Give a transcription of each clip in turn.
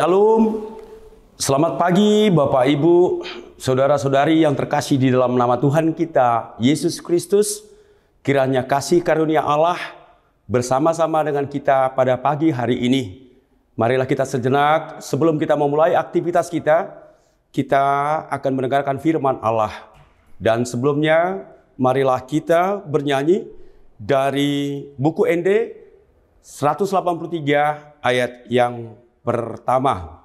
Shalom, selamat pagi Bapak Ibu, saudara-saudari yang terkasih di dalam nama Tuhan kita, Yesus Kristus. Kiranya kasih karunia Allah bersama-sama dengan kita pada pagi hari ini. Marilah kita sejenak sebelum kita memulai aktivitas kita akan mendengarkan firman Allah. Dan sebelumnya, marilah kita bernyanyi dari buku ND 183 ayat yang pertama.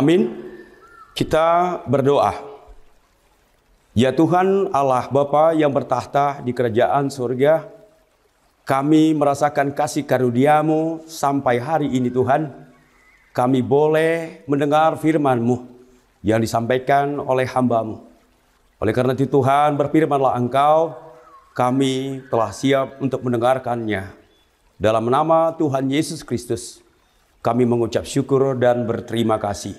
Amin. Kita berdoa. Ya Tuhan Allah Bapa yang bertahta di kerajaan surga, kami merasakan kasih karunia-Mu sampai hari ini Tuhan. Kami boleh mendengar firman-Mu yang disampaikan oleh hamba-Mu. Oleh karena itu Tuhan, berfirmanlah Engkau, kami telah siap untuk mendengarkannya. Dalam nama Tuhan Yesus Kristus, kami mengucap syukur dan berterima kasih.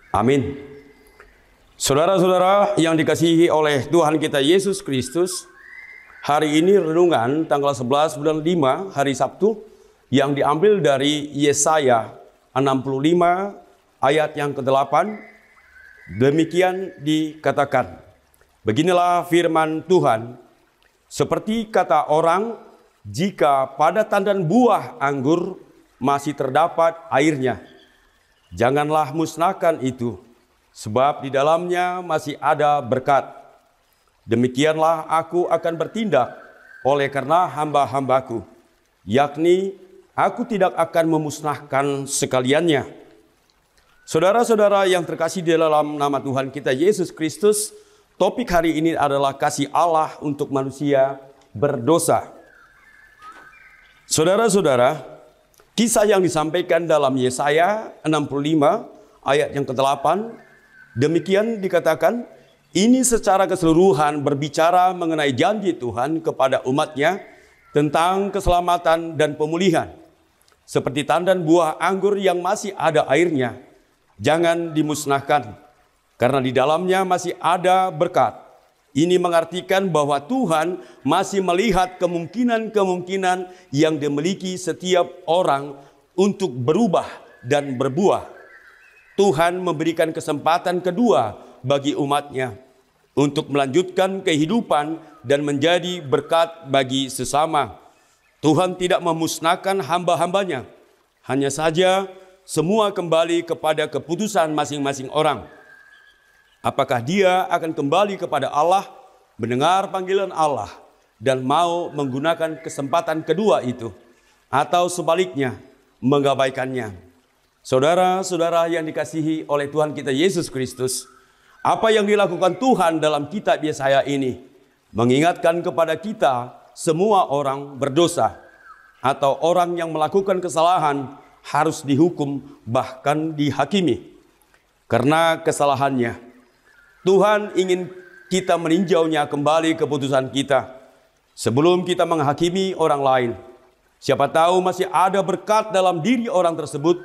Amin. Saudara-saudara yang dikasihi oleh Tuhan kita Yesus Kristus, hari ini renungan tanggal 11 bulan 5 hari Sabtu yang diambil dari Yesaya 65 ayat yang ke-8. Demikian dikatakan, beginilah firman Tuhan, seperti kata orang, jika pada tandan buah anggur masih terdapat airnya, janganlah musnahkan itu, sebab di dalamnya masih ada berkat. Demikianlah aku akan bertindak oleh karena hamba-hambaku, yakni aku tidak akan memusnahkan sekaliannya. Saudara-saudara yang terkasih di dalam nama Tuhan kita Yesus Kristus, topik hari ini adalah kasih Allah untuk manusia berdosa. Saudara-saudara, kisah yang disampaikan dalam Yesaya 65 ayat yang ke-8, demikian dikatakan, ini secara keseluruhan berbicara mengenai janji Tuhan kepada umatnya tentang keselamatan dan pemulihan. Seperti tandan buah anggur yang masih ada airnya, jangan dimusnahkan, karena di dalamnya masih ada berkat. Ini mengartikan bahwa Tuhan masih melihat kemungkinan-kemungkinan yang dimiliki setiap orang untuk berubah dan berbuah. Tuhan memberikan kesempatan kedua bagi umatnya untuk melanjutkan kehidupan dan menjadi berkat bagi sesama. Tuhan tidak memusnahkan hamba-hambanya. Hanya saja semua kembali kepada keputusan masing-masing orang. Apakah dia akan kembali kepada Allah, mendengar panggilan Allah, dan mau menggunakan kesempatan kedua itu, atau sebaliknya, mengabaikannya. Saudara-saudara yang dikasihi oleh Tuhan kita Yesus Kristus, apa yang dilakukan Tuhan dalam kitab Yesaya ini, mengingatkan kepada kita semua orang berdosa, atau orang yang melakukan kesalahan harus dihukum, bahkan dihakimi. Karena kesalahannya, Tuhan ingin kita meninjaunya kembali keputusan kita sebelum kita menghakimi orang lain. Siapa tahu masih ada berkat dalam diri orang tersebut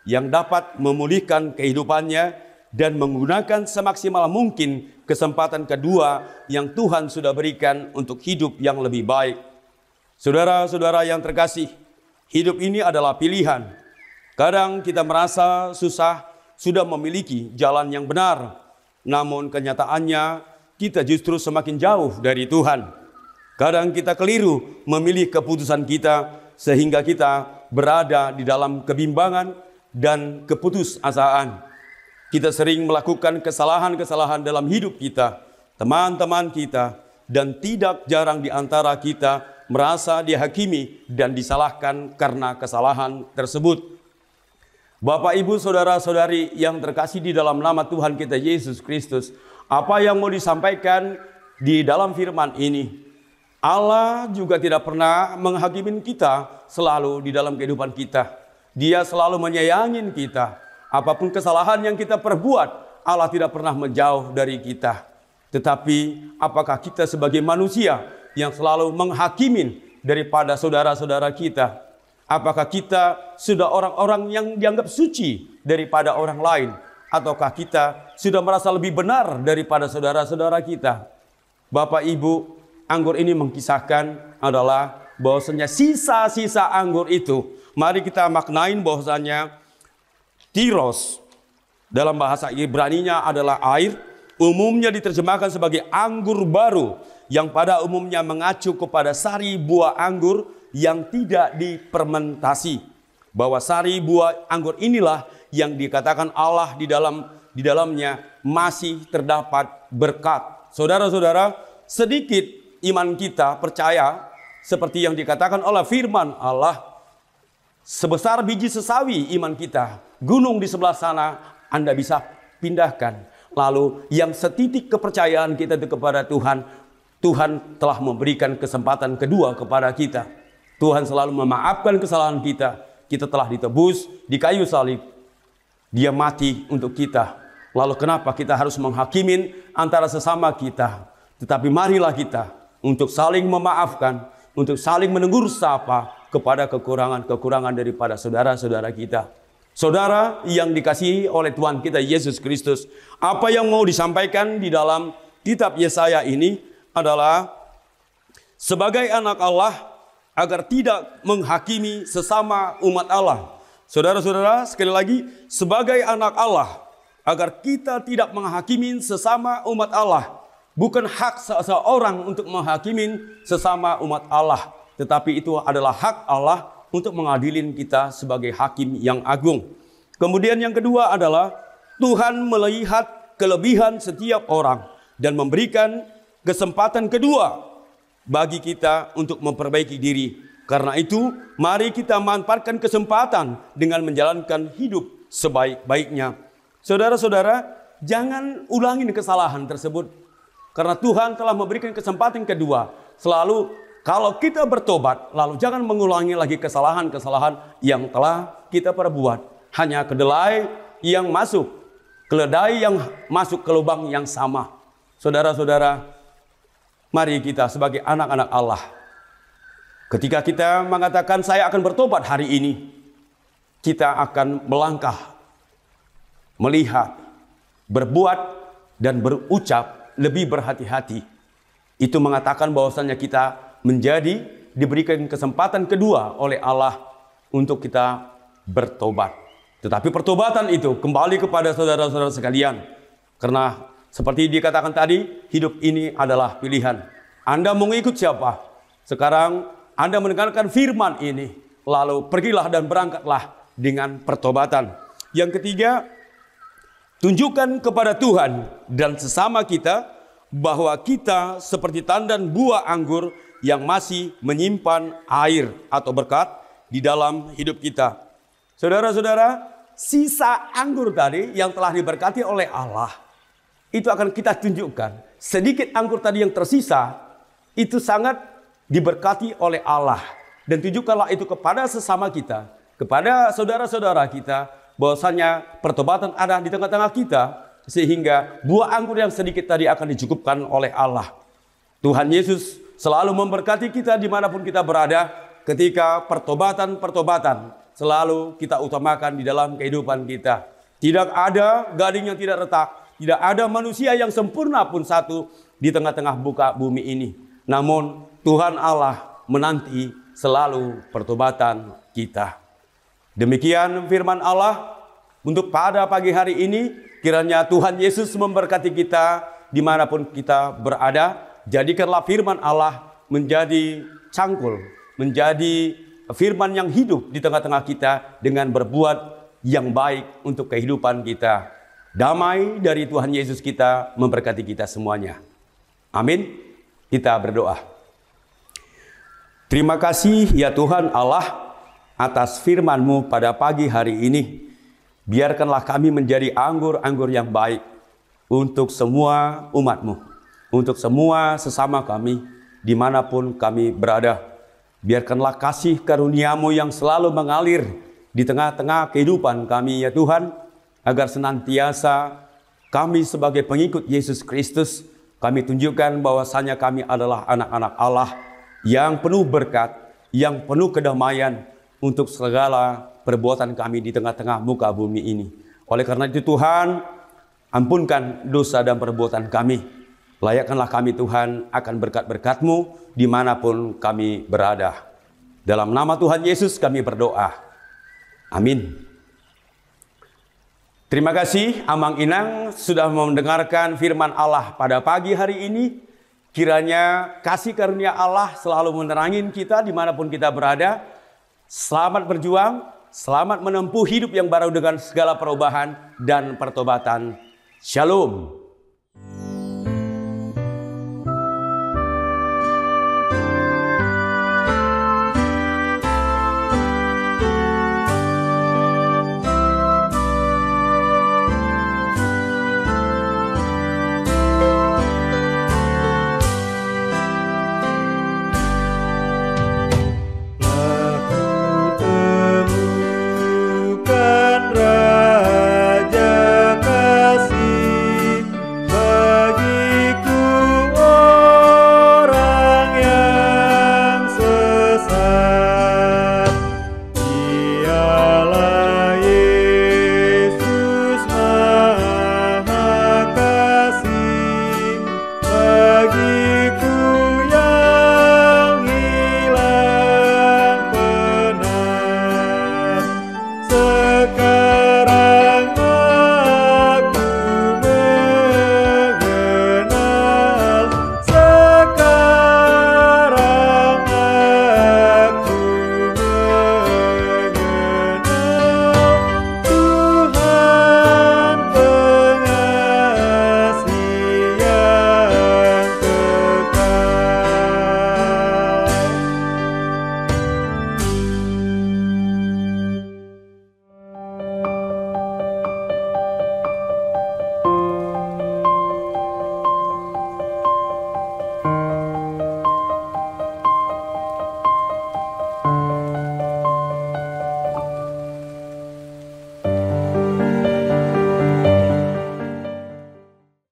yang dapat memulihkan kehidupannya dan menggunakan semaksimal mungkin kesempatan kedua yang Tuhan sudah berikan untuk hidup yang lebih baik. Saudara-saudara yang terkasih, hidup ini adalah pilihan. Kadang kita merasa susah sudah memiliki jalan yang benar, namun kenyataannya kita justru semakin jauh dari Tuhan. Kadang kita keliru memilih keputusan kita sehingga kita berada di dalam kebimbangan dan keputusasaan. Kita sering melakukan kesalahan-kesalahan dalam hidup kita, teman-teman kita, dan tidak jarang di antara kita merasa dihakimi dan disalahkan karena kesalahan tersebut. Bapak, Ibu, saudara-saudari yang terkasih di dalam nama Tuhan kita Yesus Kristus, apa yang mau disampaikan di dalam firman ini? Allah juga tidak pernah menghakimi kita selalu di dalam kehidupan kita. Dia selalu menyayangi kita. Apapun kesalahan yang kita perbuat, Allah tidak pernah menjauh dari kita. Tetapi apakah kita sebagai manusia yang selalu menghakimi daripada saudara-saudara kita? Apakah kita sudah orang-orang yang dianggap suci daripada orang lain? Ataukah kita sudah merasa lebih benar daripada saudara-saudara kita? Bapak, Ibu, anggur ini mengkisahkan adalah bahwasanya sisa-sisa anggur itu. Mari kita maknain bahwasanya tiros dalam bahasa Ibrani-nya adalah air. Umumnya diterjemahkan sebagai anggur baru yang pada umumnya mengacu kepada sari buah anggur yang tidak difermentasi. Bahwa sari buah anggur inilah yang dikatakan Allah di dalamnya masih terdapat berkat. Saudara-saudara, sedikit iman kita percaya seperti yang dikatakan oleh firman Allah, sebesar biji sesawi iman kita, gunung di sebelah sana Anda bisa pindahkan. Lalu yang setitik kepercayaan kita itu kepada Tuhan, Tuhan telah memberikan kesempatan kedua kepada kita. Tuhan selalu memaafkan kesalahan kita. Kita telah ditebus di kayu salib. Dia mati untuk kita. Lalu kenapa kita harus menghakimin antara sesama kita? Tetapi marilah kita untuk saling memaafkan, untuk saling menegur sapa kepada kekurangan-kekurangan daripada saudara-saudara kita. Saudara yang dikasihi oleh Tuhan kita Yesus Kristus, apa yang mau disampaikan di dalam kitab Yesaya ini adalah sebagai anak Allah agar tidak menghakimi sesama umat Allah. Saudara-saudara, sekali lagi, sebagai anak Allah agar kita tidak menghakimi sesama umat Allah. Bukan hak seseorang untuk menghakimi sesama umat Allah, tetapi itu adalah hak Allah untuk mengadilin kita sebagai hakim yang agung. Kemudian yang kedua adalah Tuhan melihat kelebihan setiap orang dan memberikan kesempatan kedua bagi kita untuk memperbaiki diri. Karena itu, mari kita manfaatkan kesempatan dengan menjalankan hidup sebaik-baiknya. Saudara-saudara, jangan ulangin kesalahan tersebut. Karena Tuhan telah memberikan kesempatan kedua. Selalu kalau kita bertobat, lalu jangan mengulangi lagi kesalahan-kesalahan yang telah kita perbuat. Hanya kedelai yang masuk, keledai yang masuk ke lubang yang sama. Saudara-saudara, mari kita sebagai anak-anak Allah, ketika kita mengatakan saya akan bertobat hari ini, kita akan melangkah, melihat, berbuat, dan berucap lebih berhati-hati. Itu mengatakan bahwasannya kita diberikan kesempatan kedua oleh Allah untuk kita bertobat. Tetapi pertobatan itu kembali kepada saudara-saudara sekalian. Karena seperti dikatakan tadi, hidup ini adalah pilihan. Anda mau ikut siapa? Sekarang Anda mendengarkan firman ini, lalu pergilah dan berangkatlah dengan pertobatan. Yang ketiga, tunjukkan kepada Tuhan dan sesama kita bahwa kita seperti tandan buah anggur yang masih menyimpan air atau berkat di dalam hidup kita. Saudara-saudara, sisa anggur tadi yang telah diberkati oleh Allah, itu akan kita tunjukkan. Sedikit anggur tadi yang tersisa, itu sangat diberkati oleh Allah. Dan tunjukkanlah itu kepada sesama kita, kepada saudara-saudara kita, bahwasanya pertobatan ada di tengah-tengah kita, sehingga buah anggur yang sedikit tadi akan dicukupkan oleh Allah. Tuhan Yesus selalu memberkati kita dimanapun kita berada, ketika pertobatan-pertobatan selalu kita utamakan di dalam kehidupan kita. Tidak ada gading yang tidak retak. Tidak ada manusia yang sempurna pun satu di tengah-tengah muka bumi ini. Namun Tuhan Allah menanti selalu pertobatan kita. Demikian firman Allah untuk pada pagi hari ini. Kiranya Tuhan Yesus memberkati kita dimanapun kita berada. Jadikanlah firman Allah menjadi cangkul, menjadi firman yang hidup di tengah-tengah kita dengan berbuat yang baik untuk kehidupan kita. Damai dari Tuhan Yesus kita memberkati kita semuanya. Amin. Kita berdoa. Terima kasih ya Tuhan Allah atas firman-Mu pada pagi hari ini. Biarkanlah kami menjadi anggur-anggur yang baik untuk semua umat-Mu, untuk semua sesama kami, dimanapun kami berada. Biarkanlah kasih karunia-Mu yang selalu mengalir di tengah-tengah kehidupan kami ya Tuhan, agar senantiasa kami sebagai pengikut Yesus Kristus, kami tunjukkan bahwasanya kami adalah anak-anak Allah yang penuh berkat, yang penuh kedamaian untuk segala perbuatan kami di tengah-tengah muka bumi ini. Oleh karena itu Tuhan, ampunkan dosa dan perbuatan kami. Layakkanlah kami Tuhan akan berkat-berkat-Mu dimanapun kami berada. Dalam nama Tuhan Yesus kami berdoa. Amin. Terima kasih Amang Inang sudah mendengarkan firman Allah pada pagi hari ini. Kiranya kasih karunia Allah selalu menerangi kita dimanapun kita berada. Selamat berjuang, selamat menempuh hidup yang baru dengan segala perubahan dan pertobatan. Shalom.